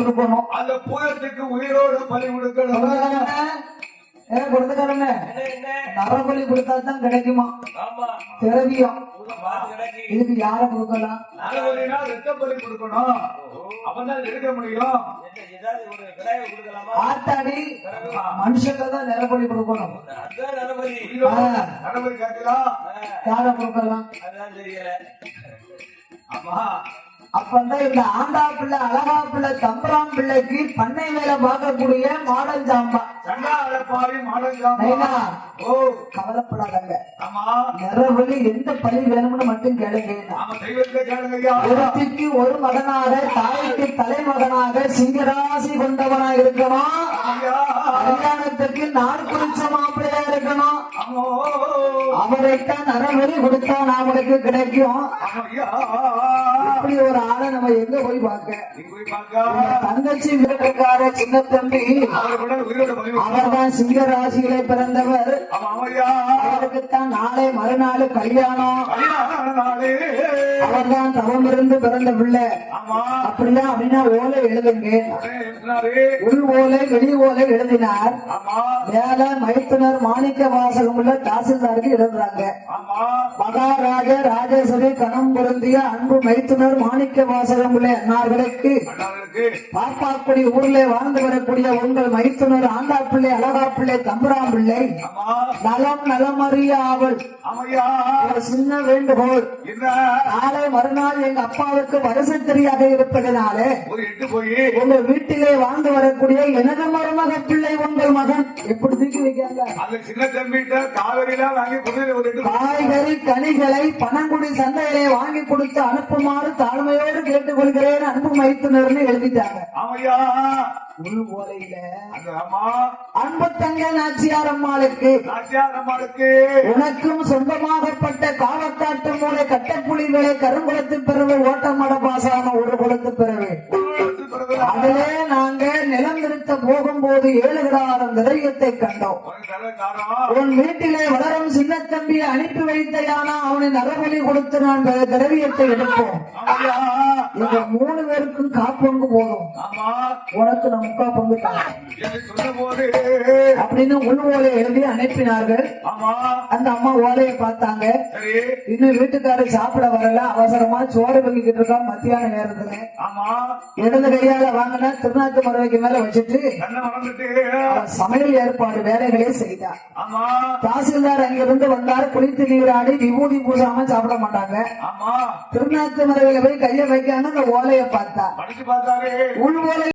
கொடுக்கணும். அந்த பூரத்துக்கு உயிரோட பலி கொடுக்கணும். கொடுத்துக்காரங்க நரபலி கொடுத்தாதான் கிடைக்குமா திரவியம். இதுக்கு யார கொடுக்கலாம்? ரத்த பலி கொடுக்கணும். அப்பதான் எடுக்க முடியும். ஆத்தாடி மனுஷங்க தான் நிலப்பலி கொடுக்கணும். நரபலி காட்டலாம். யார கொடுக்கலாம்? ஆமா அப்பதான் இந்த ஆண்டா பிள்ளை அழகா பிள்ளை தம்பராம் பிள்ளைக்கு பண்ணை வேலை பார்க்கக்கூடிய மாடல் ஜாம்பா கவலைப்படாதங்க. நிறவழி எந்த பழி வேணும்னு மட்டும் கேளுங்க. ஒருத்திக்கு ஒரு மகனாக தாய்க்கு தலைமகனாக சிங்கராசி கொண்டவனாக இருக்கணும். கல்யாணத்துக்கு நாள் குறிச்ச மாப்பிள்ளையா இருக்கணும். அவரைத்தான் நரவழி கொடுத்தா நாமளுக்கு கிடைக்கும். இப்படி ஒரு ஆளை நம்ம எங்க போய் பார்க்க? தங்கச்சி வீட்டுக்கார சின்ன தம்பி அவர்தான் சிங்க ராசியிலே பிறந்தவர். அவருக்குத்தான் நாளை மறுநாள் கல்யாணம். அவர்தான் தவம் இருந்து பிறந்த பிள்ளை. அப்படிதான் அப்படின்னா ஓலை எழுதுங்க. உள் ஓலை வெளி ஓலை எழுதினார். வேலை மைத்துனர் மாணிக்க வாசகம் உள்ள தாசில்தாருக்கு எழுதுறாங்க. மகாராஜ ராஜேஸ்வரி கணம் பொருந்திய அன்பு மைத்துனர் மாணிக்க வாசகம் உள்ள அன்னார்களுக்கு பாப்பாக்குடி ஊர்ல வாழ்ந்து வரக்கூடிய உங்கள் மைத்துனர் ஆண்டா பிள்ளை அழகா பிள்ளை தம்பராம் பிள்ளை நலம் நலமறிய ஆவல். ஒரு சின்ன வேண்டுகோள். நாளை மறுநாள் எங்க அப்பாவுக்கு வருஷத்திரியாக இருப்பதனாலே உங்க வீட்டிலே வாழ்ந்து வரக்கூடிய எனது மருமக பிள்ளை உங்கள் மகன் எப்படி தூக்கி வைக்காங்க? காய்கறி கனிகளை பனங்குடி சந்தையிலே வாங்கி கொடுத்து அனுப்புமாறு தாழ்மையோடு கேட்டுக்கொள்கிறேன் அன்பு மைத்துனர்னு எழுதிட்டாங்க. உள் ஓலையில அன்பு தங்க நாச்சியார் அம்மாளுக்கு உனக்கும் சொந்தமாகப்பட்ட காவக்காட்டு மூளை கட்டப்புலிகளை கருங்குளத்து பிறகு ஓட்டமட பாசான ஒரு குளத்து பிறகு அதிலே நாங்க நிலம் நிறுத்த போகும்போது 7 கிராரம் திரவியத்தை கண்டோம். உன் வீட்டிலே வளரும் சின்ன தம்பியை அனுப்பி வைத்தையானா அவனை நரபலி கொடுத்து நான் திரவியத்தை எடுப்போம். இந்த 3 பேருக்கும் காப்பங்கு போதும். உனக்கு நான் முக்கா பங்கு அப்படின்னு உள் ஓலையை எழுதி அனுப்பினார்கள். அந்த அம்மா ஓலையை பார்த்தாங்க. இன்னும் வீட்டுக்காரர் சாப்பிட வரல. அவசரமா சோறு வாங்கிக்கிட்டு இருக்கா மத்தியான நேரத்துல. இடது கையால வாங்கினா திருநாட்டு மரவைக்கு மேல வச்சுட்டு சமையல் ஏற்பாடு வேலைகளே செய்தார். தாசில்தார் அங்கிருந்து வந்தார். குளித்து நீராடி விபூதி பூசாம சாப்பிட மாட்டாங்க. திருநாட்டு மரவையில போய் கைய வைக்காம அந்த ஓலையை பார்த்தா உள் ஓலை